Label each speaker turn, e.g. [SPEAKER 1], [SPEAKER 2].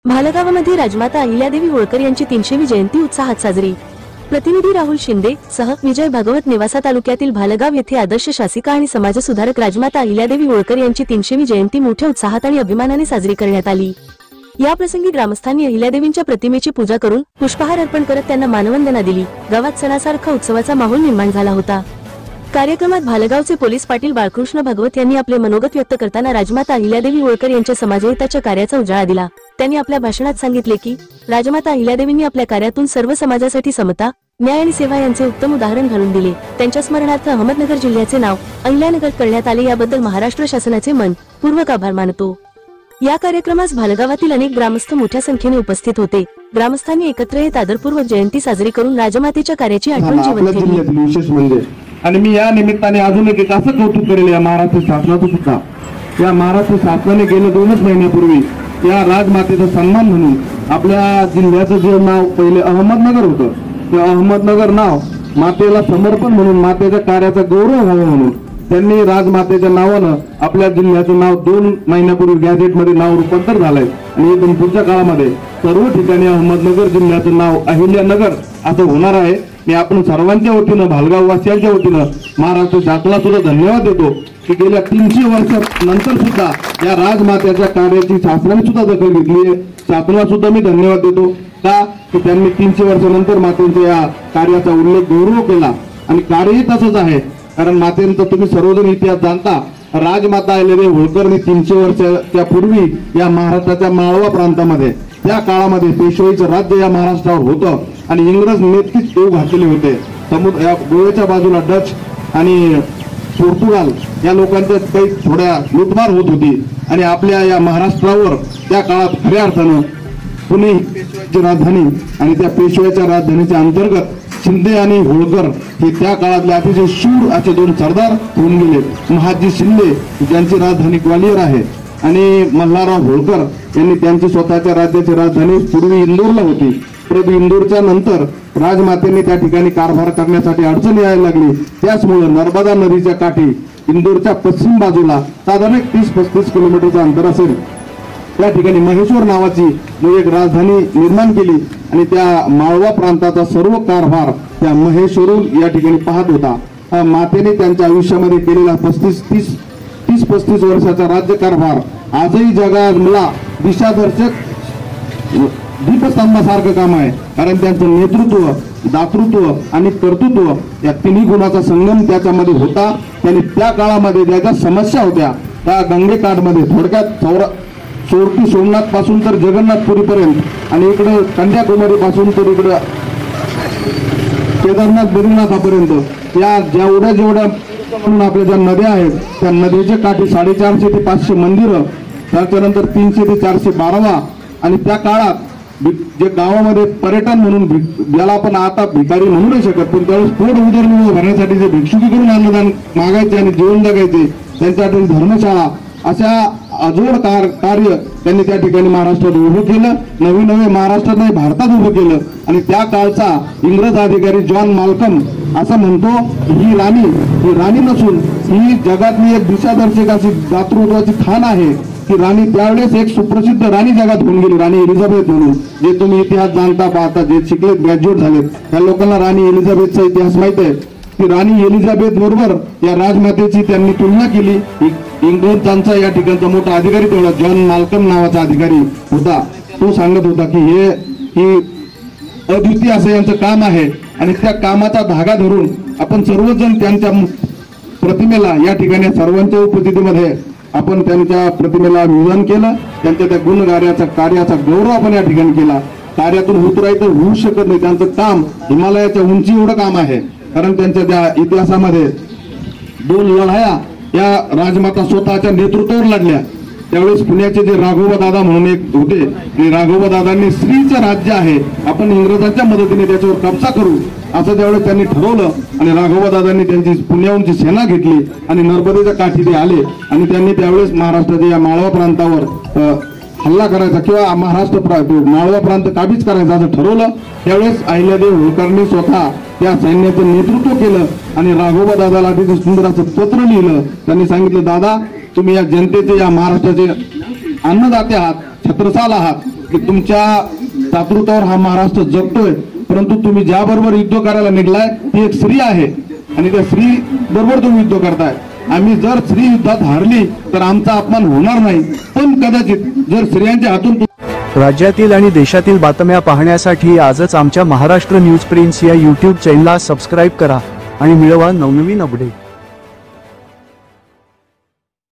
[SPEAKER 1] भालगावामध्ये राजमाता अहिल्यादेवी होळकर यांची 300वी जयंती उत्साहात साजरी। प्रतिनिधी राहुल शिंदे सह विजय भागवत। नेवासा तालुक्यातील भालगाव येथे आदर्श शासिका आणि समाजसुधारक राजमाता अहिल्यादेवी होळकर यांची 300वी जयंती मोठ्या उत्साहात आणि अभिमानाने साजरी करण्यात आली। या प्रसंगी ग्रामस्थांनी अहिल्यादेवींच्या प्रतिमेची पूजा करून पुष्पहार अर्पण करत त्यांना मानवंदना दिली। गावात सणासारखा उत्सवाचा माहोल निर्माण झाला होता। कार्यक्रमात भालगावचे पोलीस पाटील बाळकृष्ण भागवत यांनी आपले मनोगत व्यक्त करताना राजमाता अहिल्यादेवी होळकर यांच्या समाजहिताच्या कार्याचा उजाळा दिला। त्यांनी आपल्या भाषणात सांगितले की राजमाता अहिल्यादेवींनी आपल्या कार्यातून सर्व समाजासाठी समता, न्याय आणि सेवा यांचे उत्तम उदाहरण घालून दिले। त्यांच्या स्मरणार्थ अहमदनगर जिल्ह्याचे नाव अहिल्यानगर करण्यात आले, याबद्दल महाराष्ट्र शासनाचे मनपूर्वक आभार मानतो। या कार्यक्रमास भालगावातील अनेक ग्रामस्थ मोठ्या संख्येने उपस्थित होते। ग्रामस्थांनी एकत्र येत आदरपूर्वक जयंती साजरी करून राजमातेच्या कार्याची आठवण जिवंत ठेवली।
[SPEAKER 2] विशेष म्हणजे आणि मी या निमित्ताने अजून एक असं कौतुक करेल या महाराष्ट्र शासनाचं सुद्धा। या महाराष्ट्र शासनाने गेल्या 2 महिन्यापूर्वी या राजमातेचा सन्मान म्हणून आपल्या जिल्ह्याचं जे नाव पहिले अहमदनगर होतं, ते अहमदनगर नाव मातेला समर्पण म्हणून, मातेच्या कार्याचा गौरव व्हावा म्हणून त्यांनी राजमातेच्या नावानं आपल्या जिल्ह्याचं नाव 2 महिन्यापूर्वी गॅझेटमध्ये नाव रूपांतर झालंय। आणि इथून पुढच्या काळामध्ये सर्व ठिकाणी अहमदनगर जिल्ह्याचं नाव अहिल्यानगर असं होणार आहे। मी आपण सर्वांच्या वतीनं, भालगाव वासियांच्या वतीनं महाराष्ट्र शासनाला सुद्धा धन्यवाद देतो की गेल्या 300 वर्षानंतर सुद्धा या राजमातेच्या कार्याची शासनाने सुद्धा दखल घेतली आहे। शासनाला सुद्धा मी धन्यवाद देतो का की त्यांनी 300 वर्षानंतर मातेच्या या कार्याचा उल्लेख गौरव केला। आणि कार्यही तसंच आहे, कारण मातेचा तुम्ही सर्वजण इतिहास जाणता। राजमाता अहिल्यादेवी होळकरने 300 वर्षाच्या पूर्वी या महाराष्ट्राच्या माळवा प्रांतामध्ये त्या काळामध्ये पेशवाईचं राज्य या महाराष्ट्रावर होतं आणि इंग्रज नेतकीच येऊ घातलेले होते। या गोव्याच्या बाजूला डच आणि पोर्तुगाल या लोकांच्या काही थोड्या लुटमार होत होती आणि आपल्या या महाराष्ट्रावर त्या काळात खऱ्या अर्थानं पुणे ही पेशवाईची राजधानी आणि त्या पेशवाईच्या राजधानीच्या अंतर्गत शिंदे आणि होळकर हे त्या काळातले अतिशय शूर असे 2 सरदार होऊन गेले। महाजी शिंदे ज्यांची राजधानी ग्वालियर आहे आणि मल्हारराव होळकर यांनी त्यांची स्वतःच्या राज्याची राजधानी पूर्वी इंदोरला होती, परंतु इंदोरच्या नंतर राजमातेने त्या ठिकाणी कारभार करण्यासाठी अडचण यायला लागली। त्याचमुळे नर्मदा नदीच्या काठी इंदोरच्या पश्चिम बाजूला साधारण 30-35 किलोमीटरचं अंतर असेल, त्या ठिकाणी महेश्वर नावाची एक राजधानी निर्माण केली आणि त्या माळवा प्रांताचा सर्व कारभार त्या महेश्वरून या ठिकाणी पाहत होता। मातेने त्यांच्या आयुष्यामध्ये केलेला 30-35 वर्षाचा राज्यकारभार आजही जगाला दिशादर्शक दीपस्तंभासारखं काम आहे, कारण त्यांचं नेतृत्व, दातृत्व आणि कर्तृत्व या तिन्ही गुणाचा संगम त्याच्यामध्ये होता। त्यांनी त्या काळामध्ये ज्या ज्या समस्या होत्या त्या गंगेकाठमध्ये थोडक्यात सोरटी सोमनाथ पासून तर जगन्नाथपुरीपर्यंत आणि इकडं कन्याकुमारी पासून तर इकडं केदारनाथ बद्रीनाथापर्यंत या जेवढ्या म्हणून आपल्या ज्या नद्या आहेत त्या नदीच्या काठी 450 ते 500 मंदिरं, त्याच्यानंतर 300 ते 412 आणि त्या काळात जे गावामध्ये पर्यटन म्हणून ज्याला आपण आता भिकारी म्हणू नाही शकत, पण त्यावेळेस पोट उदरनिर्वाह भरण्यासाठी जे भिक्षुकी करून अन्नदान मागायचे आणि जीवन जगायचे त्यांच्यासाठी धर्मशाळा अशा अजोड कार्य त्यांनी त्या ठिकाणी महाराष्ट्रात उभं केलं। नवे महाराष्ट्रात नाही भारतात उभं केलं आणि त्या काळचा इंग्रज अधिकारी जॉन माल्कम असं म्हणतो ही राणी नसून ही जगातली एक दिशादर्शक अशी दातृत्वाची खाण आहे की राणी त्यावेळेस एक सुप्रसिद्ध राणी जगात होऊन गेली, राणी एलिझाबेथ म्हणून। जे तुम्ही इतिहास जाणता पाहता, जे शिकलेत, ग्रॅज्युएट झालेत, त्या लोकांना राणी एलिझाबेथचा इतिहास माहित आहे की राणी एलिझाबेथ बरोबर या राजमातेची त्यांनी तुलना केली। इंग्रजांचा या ठिकाणचा मोठा अधिकारी तेवढा जॉन माल्कम नावाचा अधिकारी होता, तो सांगत होता की ही अद्वितीय असं यांचं काम आहे आणि त्या कामाचा धागा धरून आपण सर्वजण त्यांच्या प्रतिमेला या ठिकाणी सर्वांच्या उपस्थितीमध्ये आपण त्यांच्या प्रतिमेला अभिवादन केलं। त्यांच्या त्या कार्याचा गौरव आपण या ठिकाणी केला। कार्यातून उतरायचं होऊ शकत नाही, त्यांचं काम हिमालयाच्या उंची एवढं काम आहे, कारण त्यांच्या त्या इतिहासामध्ये 2 लढाया या राजमाता स्वतःच्या नेतृत्वावर लढल्या। त्यावेळेस पुण्याचे जे राघोबा दादा म्हणून एक होते आणि राघोबा दादांनी स्त्रीचं राज्य आहे, आपण इंग्रजांच्या मदतीने त्याच्यावर कब्जा करू असं त्यावेळेस त्यांनी ठरवलं आणि राघोबा दादांनी त्यांची पुण्याहूनची सेना घेतली आणि नर्मदेच्या काठी ते आले आणि त्यांनी त्यावेळेस महाराष्ट्राच्या या माळवा प्रांतावर हल्ला करायचा किंवा माळवा प्रांत काबीज करायचा असं ठरवलं। त्यावेळेस अहिल्यादेवी होळकरने स्वतः त्या सैन्याचं नेतृत्व केलं आणि राघोबा दादाला अतिशय सुंदर असं पत्र लिहिलं। त्यांनी सांगितलं, दादा तुम्ही या जनतेचे, या महाराष्ट्राचे अन्नदाते आहात, छत्रसाल आहात, की तुमच्या दातृत्वावर हा महाराष्ट्र जगतोय, परंतु तुम्ही ज्या बरोबर युद्ध करायला निघलाय ती एक स्त्री आहे आणि त्या स्त्री बरोबर तुम्ही युद्ध करताय. आम्ही जर स्त्री युद्धात हारली तर आमचा अपमान होणार नाही, पण कदाचित जर स्त्रियांच्या हातून
[SPEAKER 3] राज्यातील आणि देशातील बातम्या पाहण्यासाठी आजच आमच्या महाराष्ट्र न्यूज प्रिन्स या YouTube चॅनलला सबस्क्राईब करा आणि मिळवा नवनवीन अपडेट.